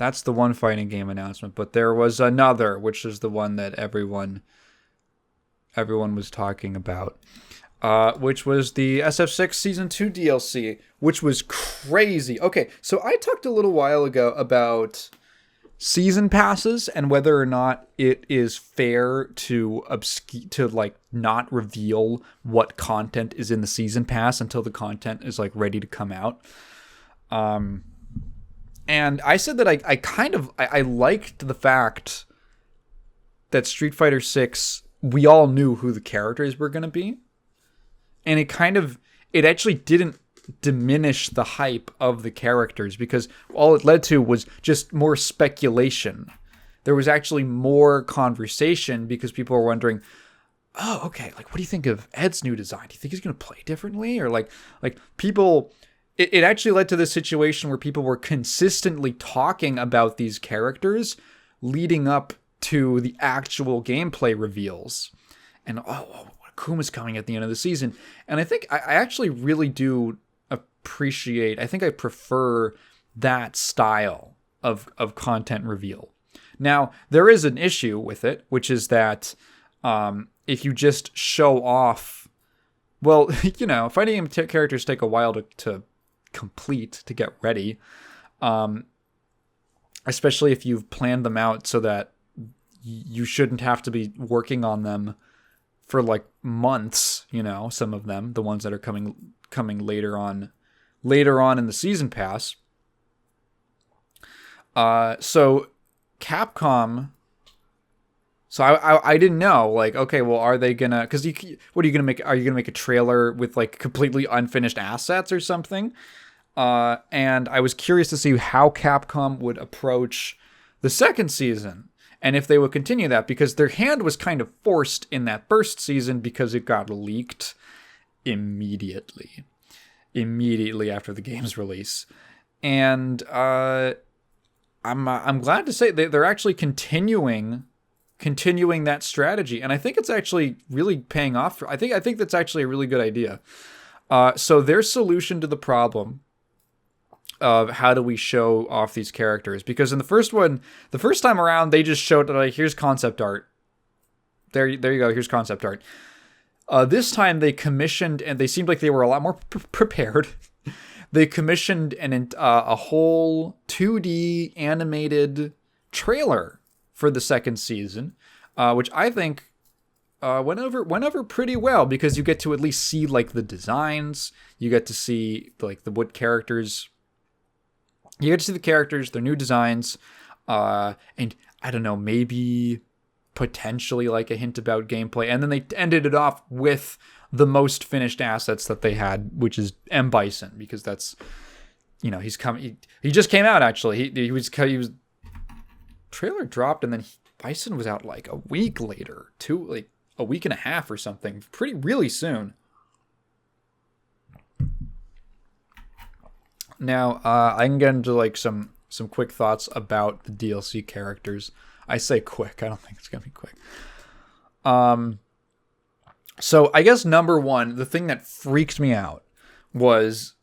That's the one fighting game announcement. But there was another, which is the one that everyone was talking about, which was the SF6 Season 2 DLC, which was crazy. Okay, so I talked a little while ago about season passes and whether or not it is fair to like not reveal what content is in the season pass until the content is like ready to come out. And I said that I liked the fact that Street Fighter 6, we all knew who the characters were going to be. And it actually didn't diminish the hype of the characters, because all it led to was just more speculation. There was actually more conversation because people were wondering, oh, okay, like, what do you think of Ed's new design? Do you think he's going to play differently? Or like people, it actually led to this situation where people were consistently talking about these characters leading up to the actual gameplay reveals. And, Akuma's coming at the end of the season. And I think I actually really do appreciate, I think I prefer that style of content reveal. Now, there is an issue with it, which is that if you just show off, well, fighting game characters take a while to complete, to get ready, especially if you've planned them out so that you shouldn't have to be working on them for like months, some of them, the ones that are coming later on in the season pass. So Capcom, so I didn't know, like, okay, well, are they gonna, because what are you gonna make? Are you gonna make a trailer with like completely unfinished assets or something? And I was curious to see how Capcom would approach the second season, and if they would continue that, because their hand was kind of forced in that first season because it got leaked immediately after the game's release. And I'm glad to say they're actually continuing that strategy, and I think it's actually really paying off. I think that's actually a really good idea. So their solution to the problem of how do we show off these characters, because in the first time around, they just showed like, here's concept art. There you go. Here's concept art. This time they commissioned, and they seemed like they were a lot more prepared. They commissioned a whole 2D animated trailer for the second season, which I think went over pretty well, because you get to at least see like the designs. You get to see like what characters. You get to see the characters, their new designs, and I don't know, maybe potentially like a hint about gameplay. And then they ended it off with the most finished assets that they had, which is M. Bison, because that's, he's coming. He just came out, actually. He was trailer dropped, and then Bison was out like a week later, like a week and a half or something, really soon. Now, I can get into like some quick thoughts about the DLC characters. I say quick. I don't think it's gonna be quick. So I guess number one, the thing that freaked me out was,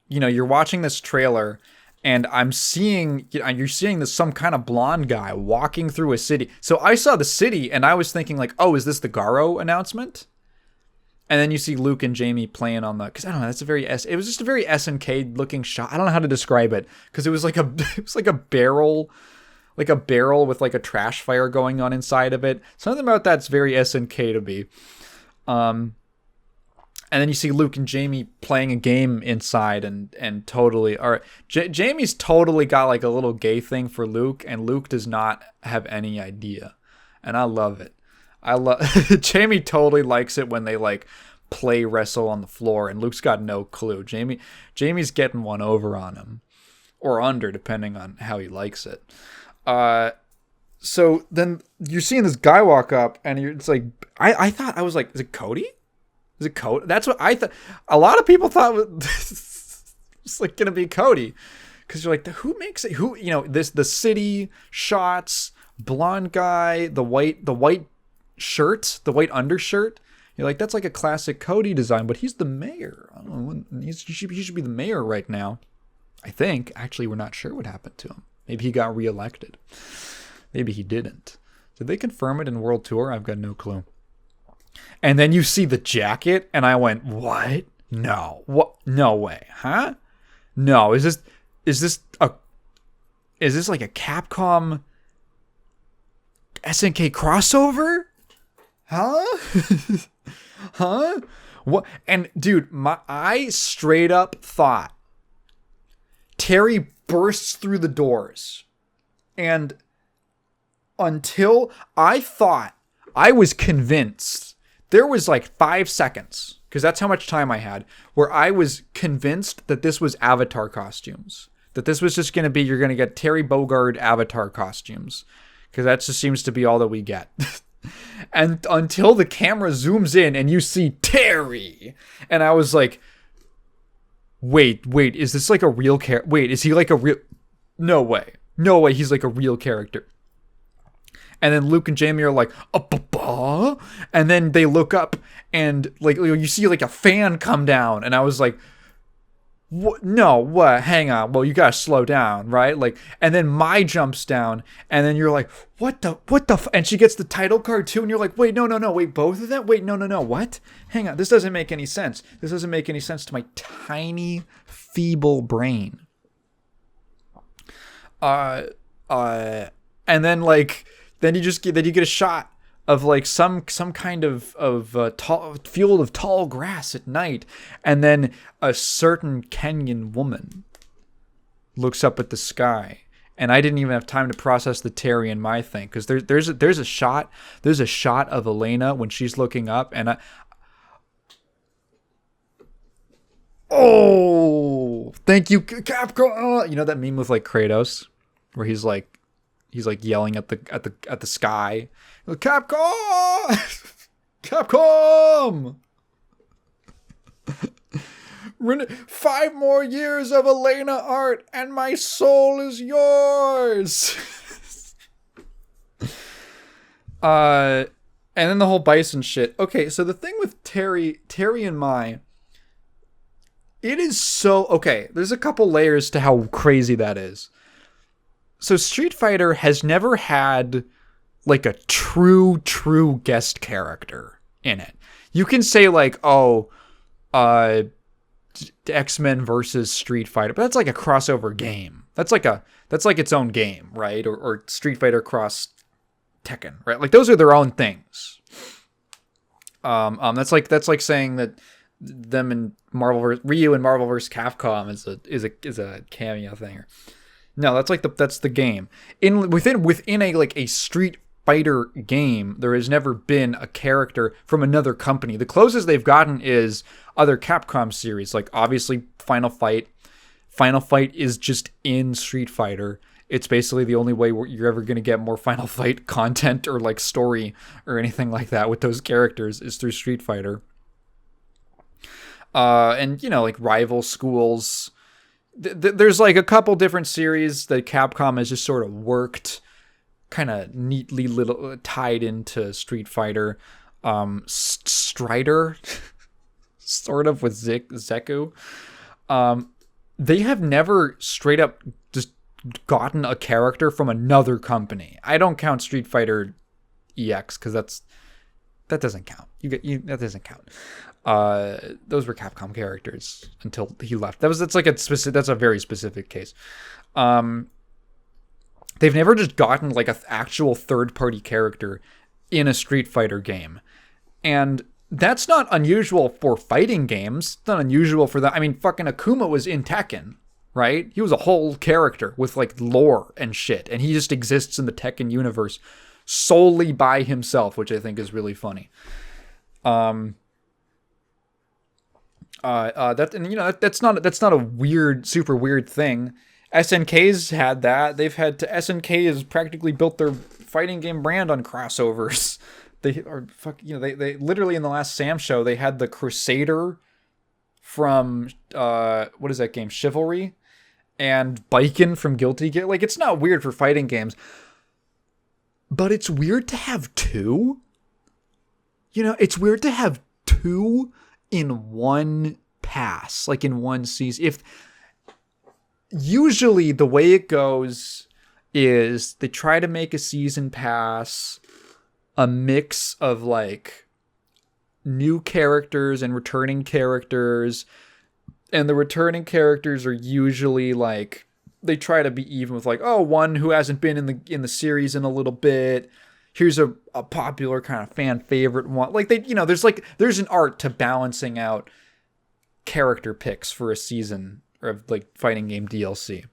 you're watching this trailer, and you're seeing this some kind of blonde guy walking through a city. So I saw the city, and I was thinking like, oh, is this the Garo announcement? And then you see Luke and Jamie playing on because I don't know, it was just a very SNK looking shot. I don't know how to describe it, because it was like a barrel with like a trash fire going on inside of it. Something about that's very SNK to me. And then you see Luke and Jamie playing a game inside, and totally, or Jamie's totally got like a little gay thing for Luke, and Luke does not have any idea, and I love it. Jamie totally likes it when they like play wrestle on the floor, and Luke's got no clue. Jamie's getting one over on him, or under, depending on how he likes it. So then you're seeing this guy walk up, and it's like, I was like, is it Cody? Is it Cody? That's what I thought. A lot of people thought it's like gonna be Cody, because you're like, who makes it? Who, the city shots, blonde guy, the white shirt, the white undershirt. You're like, that's like a classic Cody design, but he's the mayor. I don't know. He should be the mayor right now. I think. Actually, we're not sure what happened to him. Maybe he got reelected. Maybe he didn't. Did they confirm it in World Tour? I've got no clue. And then you see the jacket, and I went, what? No. What? No way. Huh? No. Is this like a Capcom SNK crossover? Huh? Huh? What? And dude, I straight up thought Terry bursts through the doors, and until I was convinced, there was like 5 seconds, because that's how much time I had, where I was convinced that this was Avatar costumes. That this was just going to be, you're going to get Terry Bogard Avatar costumes. Because that just seems to be all that we get. And until the camera zooms in and you see Terry. And I was like, wait, is this like a real character? Wait, is he like a real... No way, he's like a real character. And then Luke and Jamie are like, and then they look up and like you see like a fan come down, and I was like, what? No, what? Hang on. Well, you gotta slow down, right? Like, and then Mai jumps down, and then you're like, what the? And she gets the title card too, and you're like, wait, no, wait, both of them? Wait, no, what? Hang on, this doesn't make any sense. This doesn't make any sense to my tiny, feeble brain. And then like. Then you get a shot of like some kind of tall field of tall grass at night, and then a certain Kenyan woman looks up at the sky, and I didn't even have time to process the Terry and Mai thing, because there's a shot of Elena when she's looking up, and thank you, Capcom. You know that meme with like Kratos where he's like yelling at the sky. Capcom! Capcom! 5 more years of Elena art and my soul is yours. And then the whole Bison shit. Okay, so the thing with Terry and Mai, it is so... Okay, there's a couple layers to how crazy that is. So Street Fighter has never had like a true guest character in it. You can say like, X-Men versus Street Fighter, but that's like a crossover game. That's like its own game, right? Or Street Fighter cross Tekken, right? Like those are their own things. That's like saying that them and Ryu and Marvel vs. Capcom is a cameo thing. No, that's the game. Within a Street Fighter game, there has never been a character from another company. The closest they've gotten is other Capcom series, like obviously Final Fight. Final Fight is just in Street Fighter. It's basically the only way you're ever going to get more Final Fight content or like story or anything like that with those characters is through Street Fighter. And like rival schools. There's like a couple different series that Capcom has just sort of worked kind of neatly tied into Street Fighter. Strider, sort of, with Zeku. They have never straight up just gotten a character from another company. I don't count Street Fighter EX because that doesn't count. That doesn't count. Those were Capcom characters until he left. That's a very specific case. They've never just gotten like an actual third-party character in a Street Fighter game, and that's not unusual for fighting games. It's not unusual for that. I mean, fucking Akuma was in Tekken, right? He was a whole character with like lore and shit, and he just exists in the Tekken universe solely by himself, which I think is really funny. That's not a weird, super weird thing. SNK's had that. SNK has practically built their fighting game brand on crossovers. They literally in the last Sam show, they had the Crusader from what is that game? Chivalry, and Bison from Guilty Gear. Like, it's not weird for fighting games, but it's weird to have two. It's weird to have two in one pass, like in one season. If usually the way it goes, is they try to make a season pass a mix of like new characters and returning characters, and the returning characters are usually like they try to be even with like, oh, one who hasn't been in the series in a little bit. Here's a popular kind of fan favorite one. Like they, there's an art to balancing out character picks for a season of like fighting game DLC.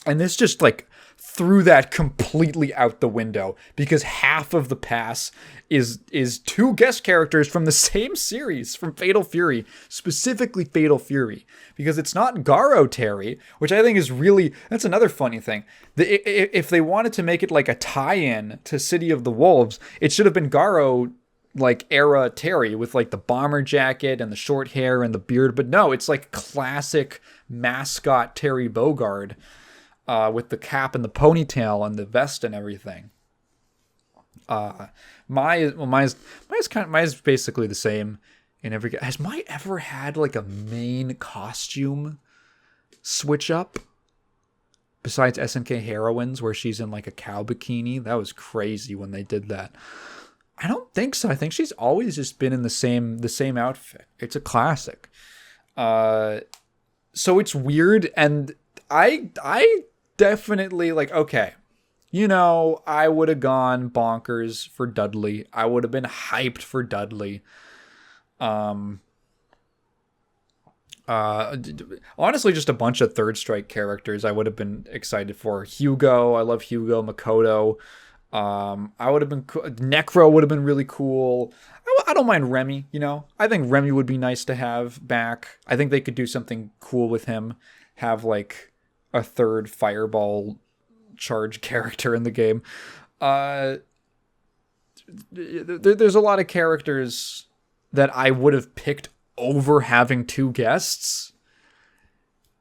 And this just like threw that completely out the window because half of the pass is two guest characters from the same series, from Fatal Fury, specifically Fatal Fury, because it's not Garo Terry, which I think is really, that's another funny thing. If they wanted to make it like a tie-in to City of the Wolves, it should have been Garo like era Terry with like the bomber jacket and the short hair and the beard, but no, it's like classic mascot Terry Bogard. With the cap and the ponytail and the vest and everything. Mine's basically the same in every. Has Mai ever had like a main costume switch up? Besides SNK Heroines, where she's in like a cow bikini, that was crazy when they did that. I don't think so. I think she's always just been in the same outfit. It's a classic. So it's weird, and I definitely like, okay, I would have gone bonkers for Dudley. I would have been hyped for Dudley. Honestly, just a bunch of Third Strike characters I would have been excited for. Hugo, I love Hugo. Makoto. I would have been Necro would have been really cool. I don't mind Remy, I think Remy would be nice to have back. I think they could do something cool with him. Have like a third fireball charge character in the game. There's a lot of characters that I would have picked over having two guests.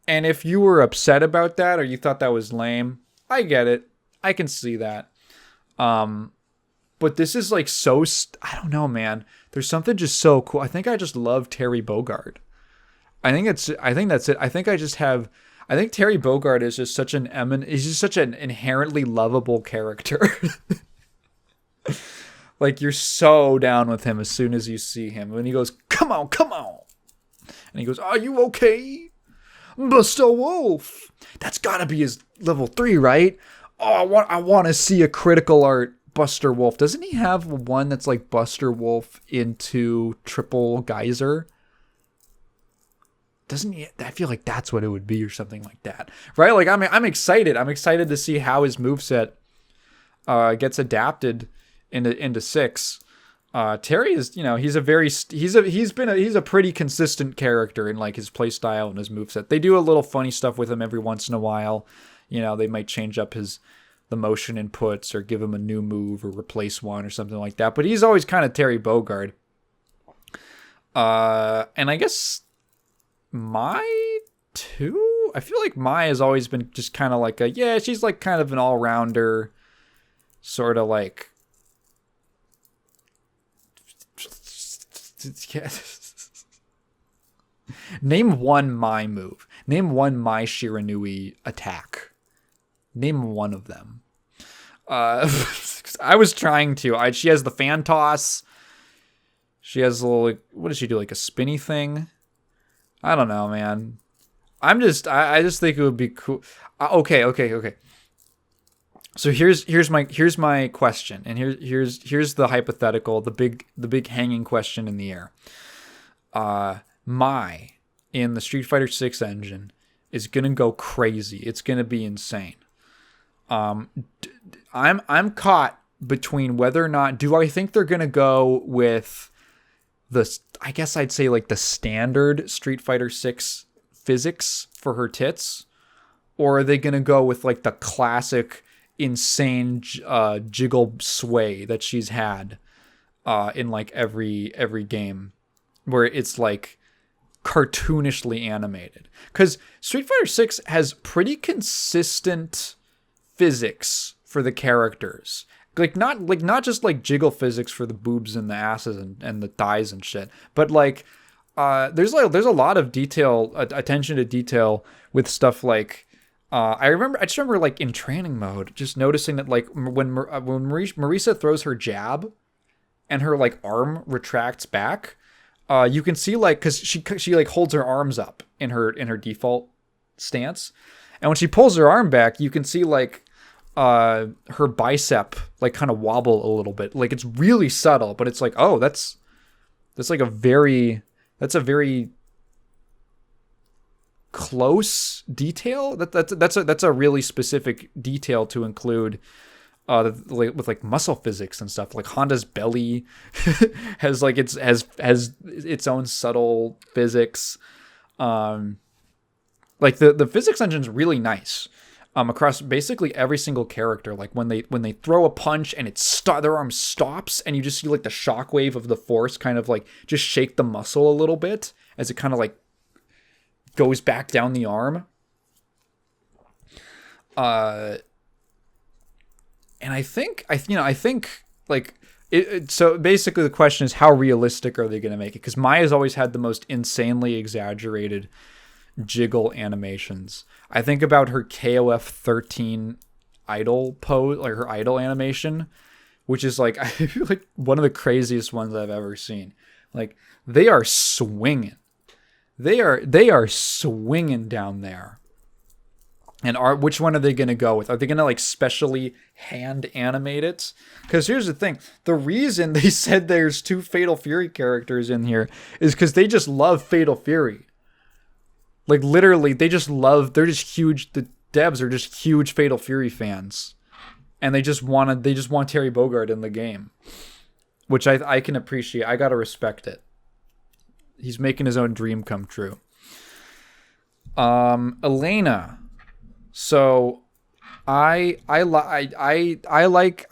And if you were upset about that or you thought that was lame, I get it. I can see that. But this is like so... I don't know, man. There's something just so cool. I think I just love Terry Bogard. I think that's it. I think Terry Bogard is just he's just such an inherently lovable character. Like, you're so down with him as soon as you see him. When he goes, come on. And he goes, are you okay? Buster Wolf. That's gotta be his level 3, right? Oh, I want to see a critical art Buster Wolf. Doesn't he have one that's like Buster Wolf into Triple Geyser? Doesn't he? I feel like that's what it would be or something like that, right? Like I'm excited. I'm excited to see how his moveset gets adapted into 6. Terry is, he's a pretty consistent character in like his play style and his moveset. They do a little funny stuff with him every once in a while. They might change up the motion inputs or give him a new move or replace one or something like that. But he's always kind of Terry Bogard. And I guess Mai too? I feel like Mai has always been just kind of like she's like kind of an all-rounder, sort of like... Name one Mai move. Name one Mai Shiranui attack. Name one of them. I was trying to. She has the fan toss. She has a little... What does she do? Like a spinny thing? I don't know, man. I just think it would be cool. Okay. So here's my question, and here's the hypothetical, the big hanging question in the air. Mai in the Street Fighter 6 engine is gonna go crazy. It's gonna be insane. I'm caught between whether or not do I think they're gonna go with I guess I'd say like the standard Street Fighter 6 physics for her tits, or are they gonna go with like the classic insane jiggle sway that she's had in like every game, where it's like cartoonishly animated? Because Street Fighter 6 has pretty consistent physics for the characters. Not just like jiggle physics for the boobs and the asses and the thighs and shit, but like there's a lot of attention to detail with stuff like I just remember like in training mode, just noticing that like when Marisa throws her jab and her like arm retracts back, you can see like because she like holds her arms up in her default stance, and when she pulls her arm back, you can see like her bicep like kind of wobble a little bit. Like it's really subtle, but it's like, oh, that's like that's a very close detail. That's a really specific detail to include with like muscle physics and stuff. Like Honda's belly has like has its own subtle physics. Like the physics engine's really nice. Across basically every single character, like when they throw a punch and their arm stops, and you just see like the shockwave of the force kind of like just shake the muscle a little bit as it kind of like goes back down the arm. And I think like so basically the question is, how realistic are they going to make it? Because Maya's always had the most insanely exaggerated jiggle animations. I think about her KOF 13 idol pose, like her idol animation, which is like, I feel like one of the craziest ones I've ever seen. Like they are swinging. They are swinging down there. And which one are they going to go with? Are they going to like specially hand animate it? Because here's the thing. The reason they said there's 2 Fatal Fury characters in here is because they just love Fatal Fury. Like literally, they're just huge. The devs are just huge Fatal Fury fans. And they just want Terry Bogard in the game. Which I can appreciate. I got to respect it. He's making his own dream come true. Elena. So I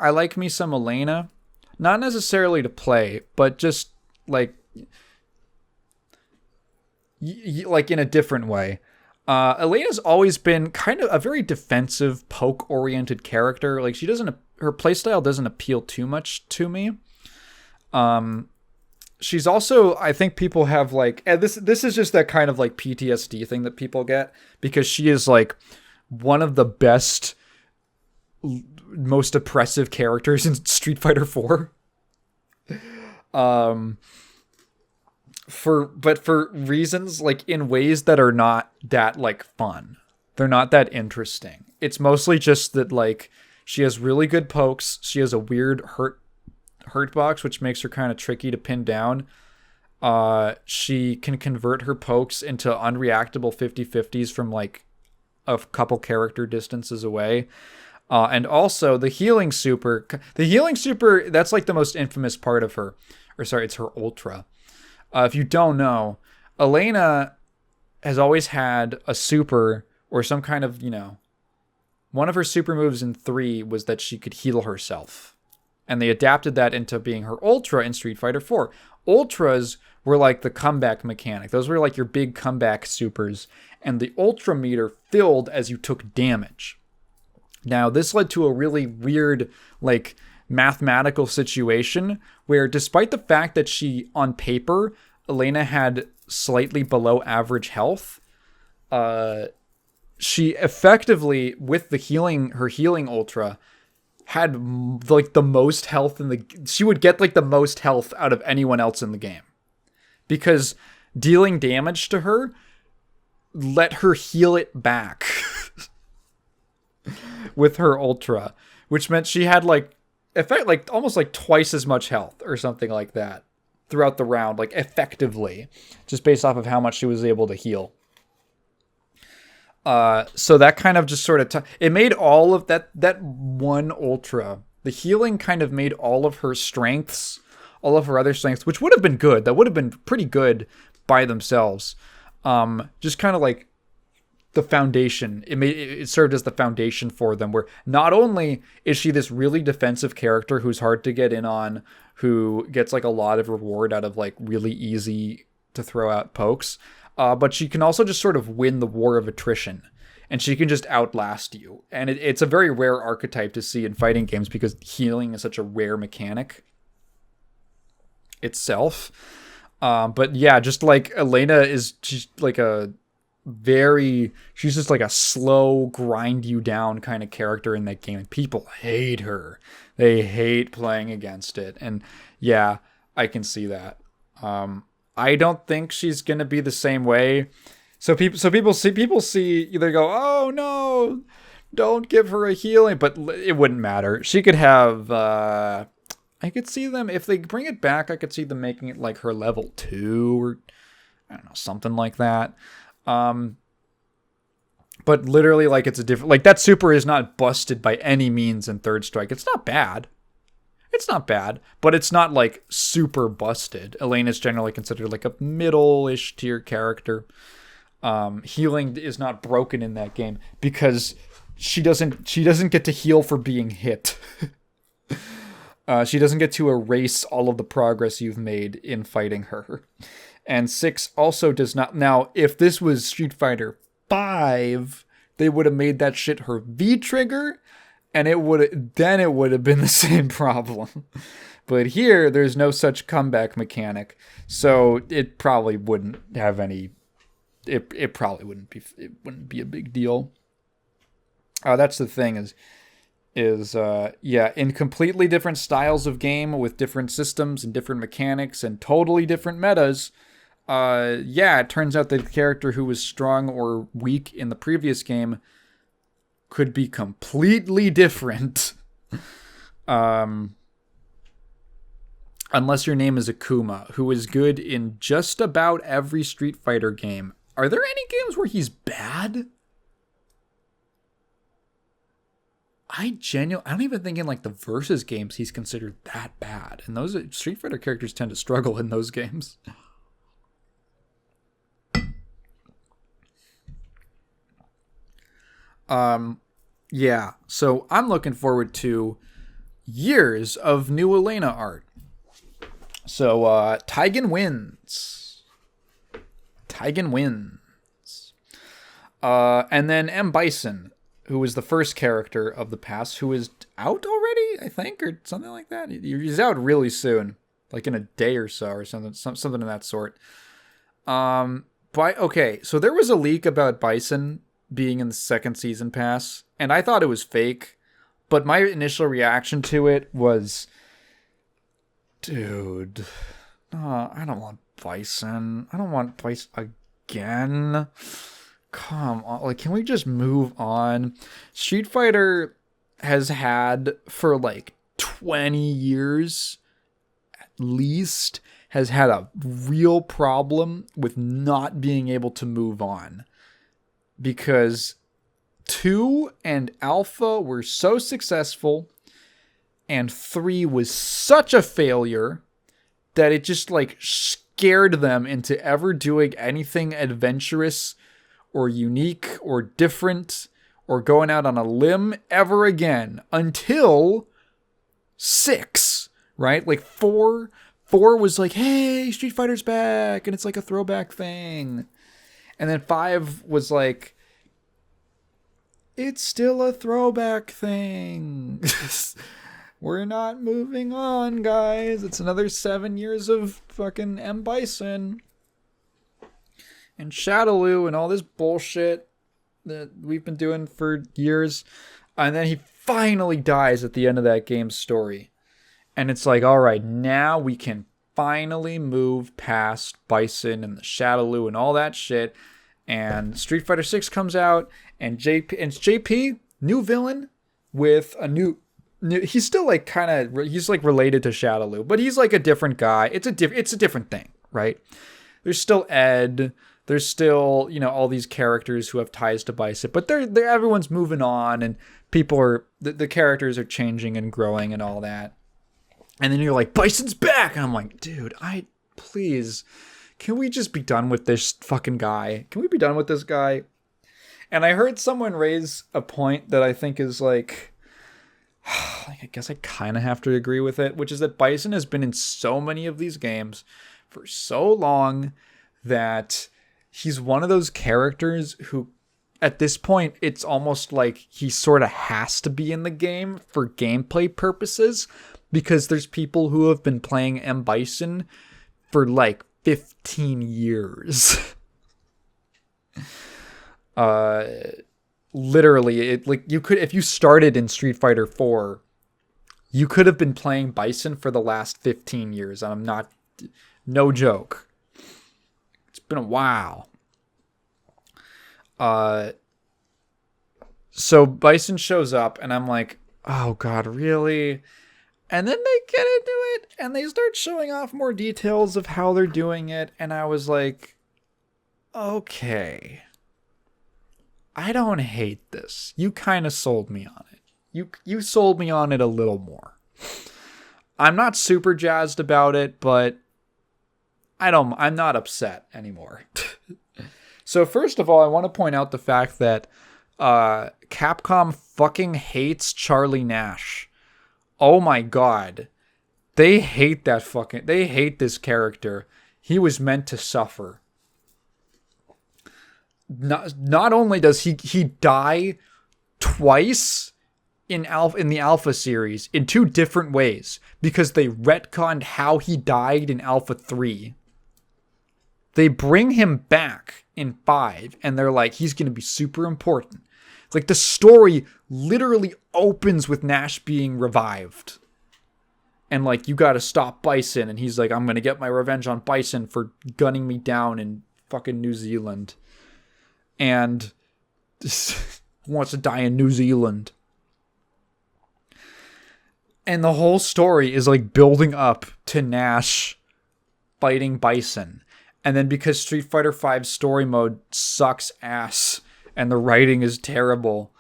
like me some Elena. Not necessarily to play, but just like like in a different way. Elena's always been kind of a very defensive, poke-oriented character. Like her playstyle doesn't appeal too much to me. She's also, I think people have like, and this is just that kind of like PTSD thing that people get, because she is like one of the best, most oppressive characters in Street Fighter 4. For reasons like in ways that are not that like fun. They're not that interesting. It's mostly just that like she has really good pokes. She has a weird hurt box, which makes her kind of tricky to pin down. She can convert her pokes into unreactable 50-50s from like a couple character distances away. And also the healing super, that's like the most infamous part of her. Or sorry, it's her ultra. If you don't know, Elena has always had a super or some kind of, one of her super moves in 3 was that she could heal herself. And they adapted that into being her ultra in Street Fighter 4. Ultras were like the comeback mechanic. Those were like your big comeback supers. And the ultra meter filled as you took damage. Now, this led to a really weird, like, mathematical situation where despite the fact that she, on paper, Elena had slightly below average health, she effectively, with her healing ultra, had like the most health she would get like the most health out of anyone else in the game, because dealing damage to her let her heal it back with her ultra, which meant she had like almost like twice as much health or something like that throughout the round, like effectively, just based off of how much she was able to heal. So that kind of just sort of it made all of that one ultra, the healing kind of made all of her strengths, all of her other strengths, which would have been good. That would have been pretty good by themselves. Just kind of like the foundation. It served as the foundation for them, where not only is she this really defensive character who's hard to get in on, who gets like a lot of reward out of like really easy to throw out pokes, but she can also just sort of win the war of attrition, and she can just outlast you. And it's a very rare archetype to see in fighting games because healing is such a rare mechanic itself. But yeah, just like Elena is just like a she's just like a slow grind you down kind of character in that game. And people hate her. They hate playing against it. And yeah, I can see that. I don't think she's going to be the same way. So people see either go, oh no, don't give her a healing, but it wouldn't matter. She could have, I could see them, if they bring it back, I could see them making it like her level 2 or I don't know, something like that. But literally, like, it's a different, like, that super is not busted by any means in Third Strike. It's not bad. But it's not like super busted. Elena's generally considered like a middle-ish tier character. Healing is not broken in that game because she doesn't get to heal for being hit. She doesn't get to erase all of the progress you've made in fighting her. And 6 also does not. Now, if this was Street Fighter 5, they would have made that shit her V trigger, and it would have been the same problem. But here, there's no such comeback mechanic, so it probably wouldn't have any. It probably wouldn't be a big deal. That's the thing is in completely different styles of game with different systems and different mechanics and totally different metas. It turns out that the character who was strong or weak in the previous game could be completely different. Unless your name is Akuma, who is good in just about every Street Fighter game. Are there any games where he's bad? I don't even think in like the Versus games he's considered that bad. And those Street Fighter characters tend to struggle in those games. So I'm looking forward to years of new Elena art. So, Taigen wins. And then M. Bison, who was the first character of the past, who is out already, I think, or something like that. He's out really soon, like in a day or so, or something of that sort. So there was a leak about Bison being in the second season pass, and I thought it was fake, but my initial reaction to it was, dude, I don't want Bison. I don't want Bison again. Come on, like, can we just move on? Street Fighter has had, for like 20 years at least, has had a real problem with not being able to move on. Because 2 and Alpha were so successful, and 3 was such a failure that it just like scared them into ever doing anything adventurous or unique or different or going out on a limb ever again until 6, right? Like 4 was like, hey, Street Fighter's back, and it's like a throwback thing. And then 5 was like, it's still a throwback thing. We're not moving on, guys. It's another 7 years of fucking M. Bison and Shadowloo and all this bullshit that we've been doing for years. And then he finally dies at the end of that game's story. And it's like, all right, now we can finally move past Bison and the Shadowloo and all that shit. And Street Fighter 6 comes out, and JP, new villain with a new he's still like kind of, he's like related to Shadowloo, but he's like a different guy. It's a different thing, right? There's still Ed. There's still, all these characters who have ties to Bison, but they're everyone's moving on, and the characters are changing and growing and all that. And then you're like, Bison's back, and I'm like, dude, please, can we just be done with this fucking guy? Can we be done with this guy? And I heard someone raise a point that I think is like, I guess I kind of have to agree with it, which is that Bison has been in so many of these games for so long that he's one of those characters who, at this point, it's almost like he sort of has to be in the game for gameplay purposes, because there's people who have been playing M. Bison for like 15 years. Literally, it like you could, if you started in Street Fighter 4, you could have been playing Bison for the last 15 years. I'm not, no joke. It's been a while. So Bison shows up, and I'm like, oh god, really? And then they get into it, and they start showing off more details of how they're doing it, and I was like, okay. I don't hate this. You kind of sold me on it. You sold me on it a little more. I'm not super jazzed about it, but I'm not upset anymore. So first of all, I want to point out the fact that Capcom fucking hates Charlie Nash. Oh my god. They hate this character. He was meant to suffer. Not only does he die twice in the Alpha series in two different ways because they retconned how he died in Alpha 3. They bring him back in 5 and they're like, he's going to be super important. It's like the story literally opens with Nash being revived. And like, you got to stop Bison. And he's like, I'm going to get my revenge on Bison for gunning me down in fucking New Zealand. And wants to die in New Zealand. And the whole story is like building up to Nash fighting Bison. And then because Street Fighter V story mode sucks ass and the writing is terrible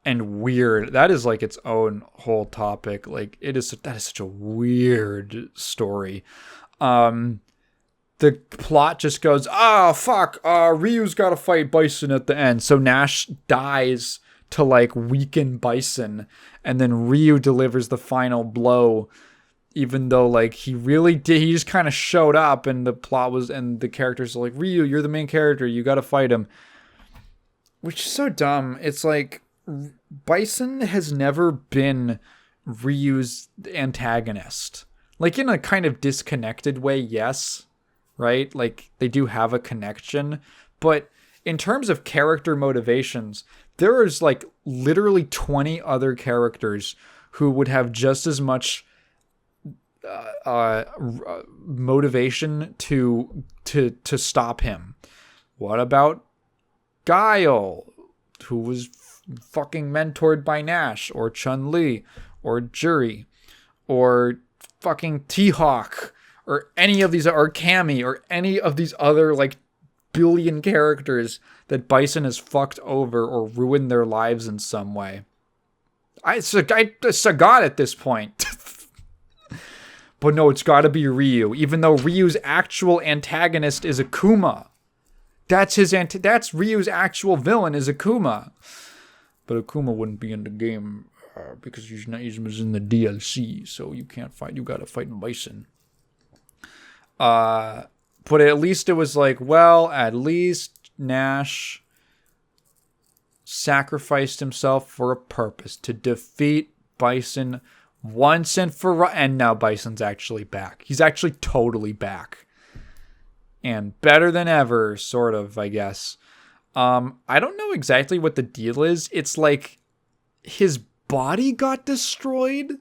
and weird, that is like its own whole topic. Like that is such a weird story. The plot just goes, oh, fuck, Ryu's got to fight Bison at the end. So Nash dies to, like, weaken Bison. And then Ryu delivers the final blow. Even though, like, he really did. He just kind of showed up and the plot was, and the characters are like, Ryu, you're the main character. You got to fight him. Which is so dumb. It's like, Bison has never been Ryu's antagonist. Like, in a kind of disconnected way, yes. Right? Like, they do have a connection. But in terms of character motivations, there is, like, literally 20 other characters who would have just as much motivation to stop him. What about Guile, who was fucking mentored by Nash, or Chun-Li, or Juri, or fucking T-Hawk, or any of these, or Cammy, or any of these other, like, billion characters that Bison has fucked over or ruined their lives in some way. It's a god at this point. But no, it's gotta be Ryu, even though Ryu's actual antagonist is Akuma. That's Ryu's actual villain is Akuma. But Akuma wouldn't be in the game because he's in the DLC, so you can't fight, you gotta fight Bison. But at least it was like, well, at least Nash sacrificed himself for a purpose, to defeat Bison once and for all. And now Bison's actually back. He's actually totally back. And better than ever, sort of, I guess. I don't know exactly what the deal is. It's like his body got destroyed,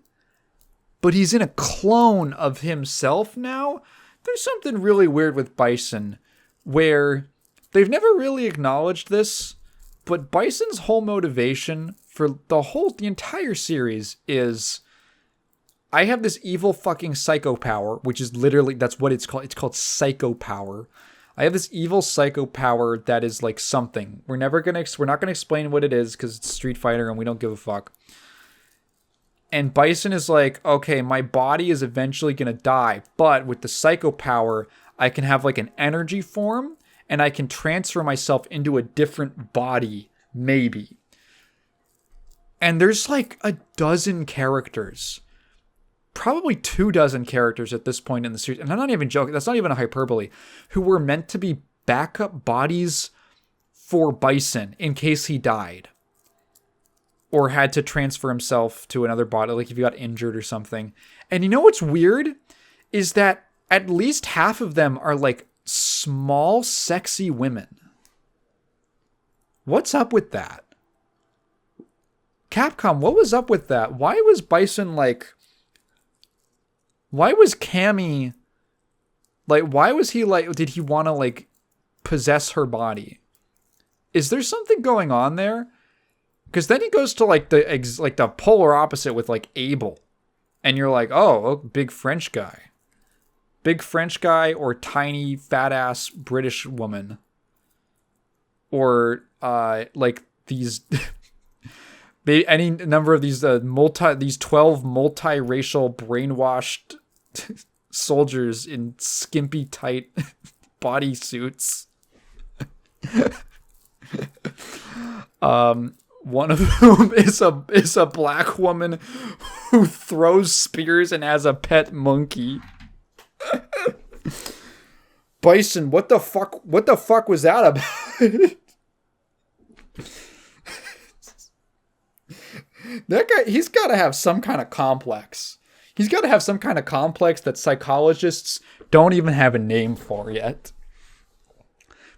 but he's in a clone of himself now. There's something really weird with Bison where they've never really acknowledged this, but Bison's whole motivation for the entire series is, I have this evil fucking psycho power, which is literally, that's what it's called. It's called psycho power. I have this evil psycho power that is like something. We're not going to explain what it is because it's Street Fighter and we don't give a fuck. And Bison is like, okay, my body is eventually going to die, but with the psycho power, I can have like an energy form and I can transfer myself into a different body, maybe. And there's like a dozen characters, probably 24 characters at this point in the series, and I'm not even joking, that's not even a hyperbole, who were meant to be backup bodies for Bison in case he died. Or had to transfer himself to another body, like if he got injured or something. And you know what's weird? Is that at least half of them are like small, sexy women. What's up with that? Capcom, what was up with that? Why was Bison like... Why was Cammy... Like, why was he like... Did he want to, like, possess her body? Is there something going on there? Because then he goes to, like, the polar opposite with, like, Abel. And you're like, oh, big French guy. Big French guy or tiny, fat-ass British woman. Or, like, these... any number of these 12 multiracial brainwashed soldiers in skimpy tight bodysuits. One of whom is a black woman who throws spears and has a pet monkey. Bison, what the fuck was that about? That guy, he's got to have some kind of complex. He's got to have some kind of complex that psychologists don't even have a name for yet.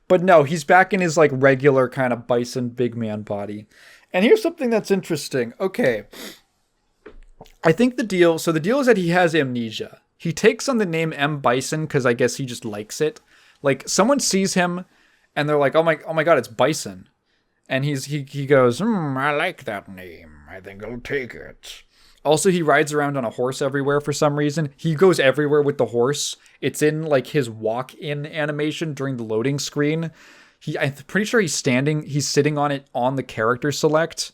But no, he's back in his like regular kind of Bison big man body. And here's something that's interesting. Okay. I think the deal is that he has amnesia. He takes on the name M. Bison because I guess he just likes it. Like someone sees him and they're like, oh my God, it's Bison. And he goes, I like that name. I think I'll take it. Also, he rides around on a horse everywhere for some reason. He goes everywhere with the horse. It's in like his walk-in animation during the loading screen. I'm pretty sure he's sitting on it on the character select.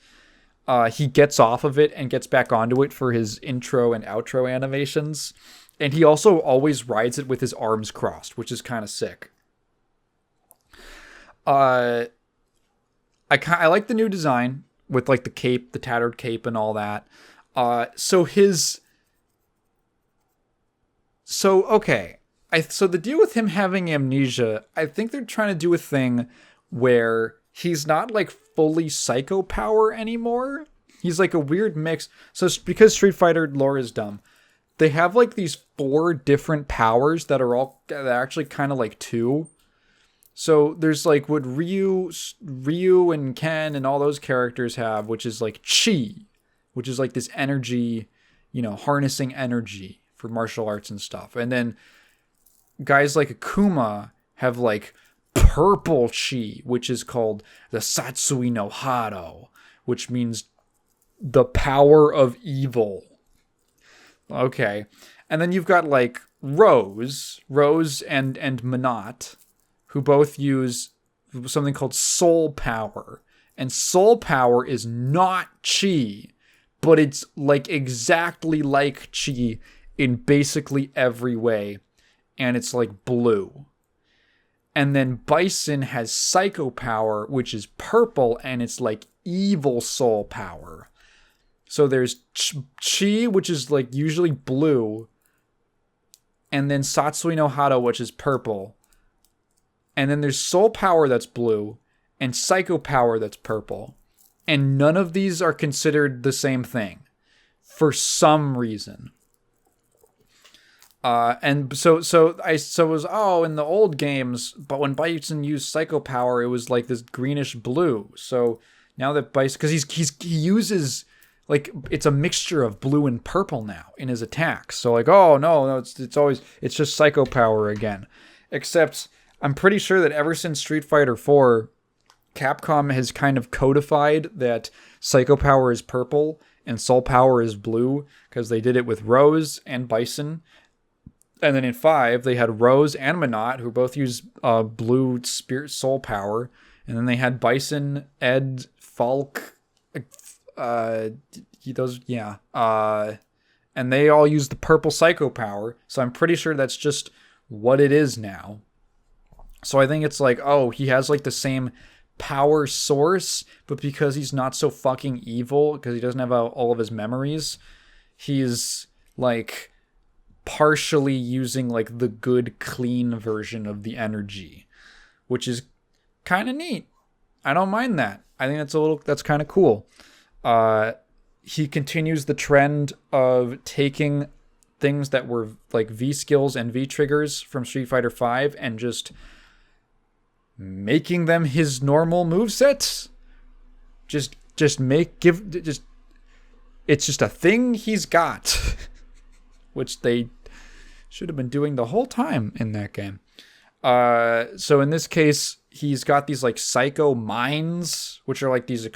He gets off of it and gets back onto it for his intro and outro animations. And he also always rides it with his arms crossed, which is kind of sick. I like the new design with like the cape, the tattered cape and all that. So the deal with him having amnesia, I think they're trying to do a thing where he's not like fully psycho power anymore. He's like a weird mix. So because Street Fighter lore is dumb, they have like these 4 different powers that are actually kind of like 2. So there's like what Ryu and Ken and all those characters have, which is like chi, which is like this energy, harnessing energy for martial arts and stuff. And then guys like Akuma have like purple chi, which is called the Satsui no Hado, which means the power of evil. Okay. And then you've got like Rose and Minot, who both use something called soul power. And soul power is not chi, but it's like exactly like chi in basically every way. And it's like blue. And then Bison has psycho power, which is purple, and it's like evil soul power. So there's chi, which is like usually blue. And then Satsui no Hado, which is purple. And then there's soul power that's blue and psycho power that's purple. And none of these are considered the same thing for some reason. And so it was, in the old games, but when Bison used psycho power, it was like this greenish blue. So now that Bison, because he uses like, it's a mixture of blue and purple now in his attacks. So like, it's just psycho power again. Except I'm pretty sure that ever since Street Fighter 4, Capcom has kind of codified that psycho power is purple and soul power is blue, because they did it with Rose and Bison. And then in 5, they had Rose and Minot, who both use blue spirit soul power. And then they had Bison, Ed, Falk, and they all use the purple psycho power. So I'm pretty sure that's just what it is now. So I think it's like, he has like the same power source, but because he's not so fucking evil, because he doesn't have all of his memories, he's like partially using like the good, clean version of the energy, which is kind of neat. I don't mind that. I think that's kind of cool. He continues the trend of taking things that were like V skills and V triggers from Street Fighter V and just making them his normal movesets. It's just a thing he's got, which they should have been doing the whole time in that game. So in this case, he's got these like psycho mines, which are like these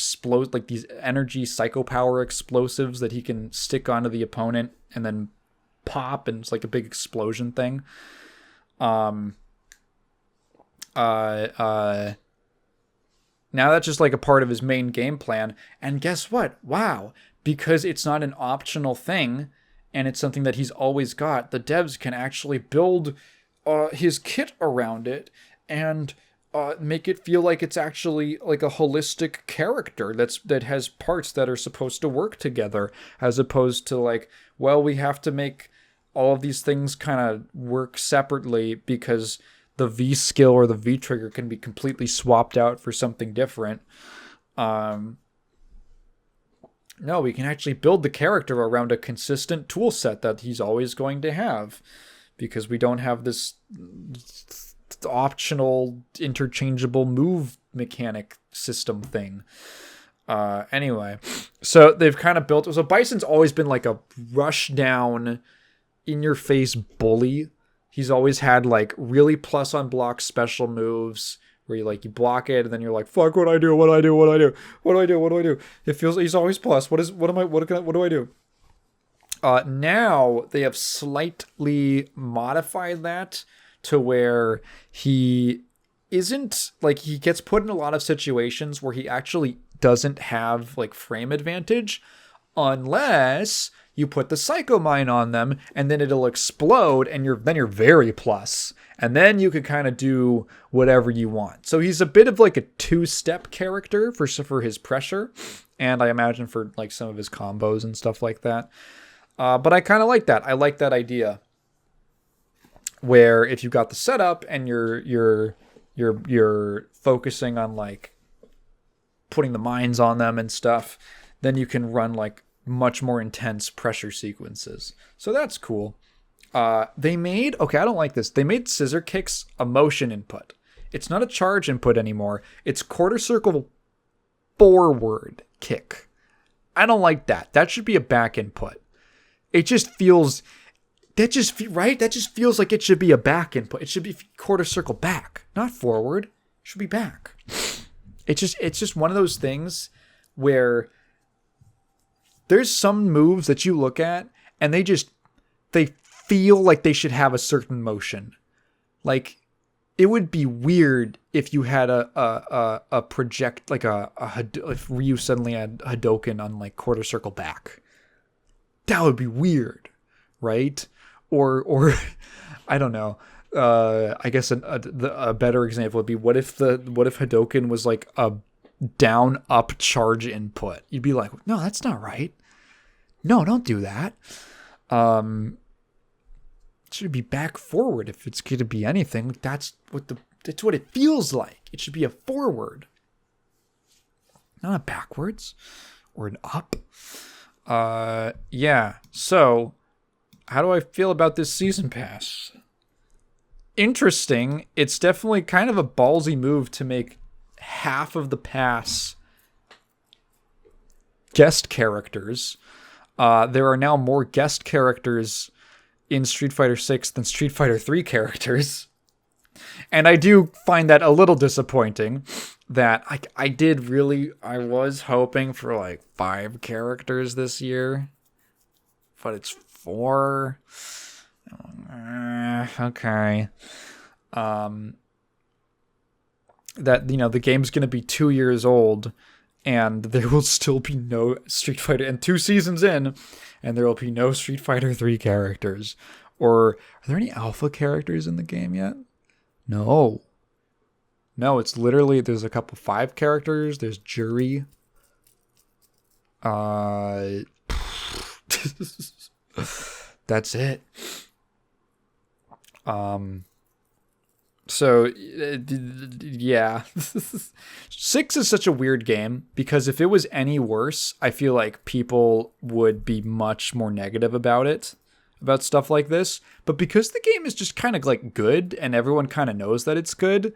these energy psycho power explosives that he can stick onto the opponent and then pop, and it's like a big explosion thing. Now that's just like a part of his main game plan. And guess what? Wow. Because it's not an optional thing and it's something that he's always got, the devs can actually build his kit around it and make it feel like it's actually like a holistic character that has parts that are supposed to work together, as opposed to like, well, we have to make all of these things kind of work separately because the V skill or the V trigger can be completely swapped out for something different. No, we can actually build the character around a consistent tool set that he's always going to have, because we don't have this optional interchangeable move mechanic system thing. Anyway, so they've kind of built... So Bison's always been like a rush down, in-your-face bully. He's always had like really plus on block special moves where you block it and then you're like, fuck, what do I do? It feels he's always plus. What do I do? Now they have slightly modified that to where he isn't like, he gets put in a lot of situations where he actually doesn't have like frame advantage unless you put the Psycho Mine on them, and then it'll explode, and you're very plus. And then you can kind of do whatever you want. So he's a bit of like a two-step character for his pressure, and I imagine for like some of his combos and stuff like that. But I kind of like that. I like that idea, where if you've got the setup and you're focusing on like putting the mines on them and stuff, then you can run like much more intense pressure sequences. So that's cool. I don't like this. They made scissor kicks a motion input. It's not a charge input anymore. It's quarter circle forward kick. I don't like that. That should be a back input. It just feels... right? That just feels like it should be a back input. It should be quarter circle back, not forward. It should be back. It's just one of those things where there's some moves that you look at and they feel like they should have a certain motion. Like, it would be weird if you had a project, like if Ryu suddenly had Hadouken on like quarter circle back. That would be weird, right? Or I don't know. I guess a better example would be, what if Hadouken was like a down up charge input? You'd be like, no, that's not right. No, don't do that. It should be back forward if it's going to be anything. That's what it feels like. It should be a forward, not a backwards or an up. Yeah. So, how do I feel about this season pass? Interesting. It's definitely kind of a ballsy move to make half of the pass guest characters. There are now more guest characters in Street Fighter 6 than Street Fighter 3 characters. And I do find that a little disappointing, that I was hoping for like 5 characters this year, but it's 4. Okay. That, the game's going to be 2 years old, and there will still be no Street Fighter, and 2 seasons in, and there will be no Street Fighter 3 characters. Or, are there any alpha characters in the game yet? No, it's literally, there's a couple 5 characters, there's Jury. That's it. So, yeah. 6 is such a weird game, because if it was any worse, I feel like people would be much more negative about stuff like this. But because the game is just kind of like good, and everyone kind of knows that it's good,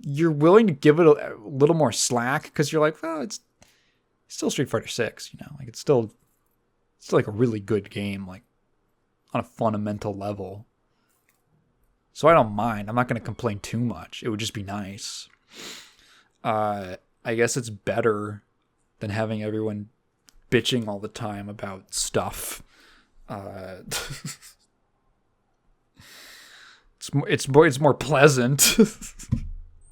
you're willing to give it a little more slack because you're like, well, it's still Street Fighter 6, you know, like it's still like a really good game, like on a fundamental level. So I don't mind. I'm not going to complain too much. It would just be nice. I guess it's better than having everyone bitching all the time about stuff. It's more pleasant.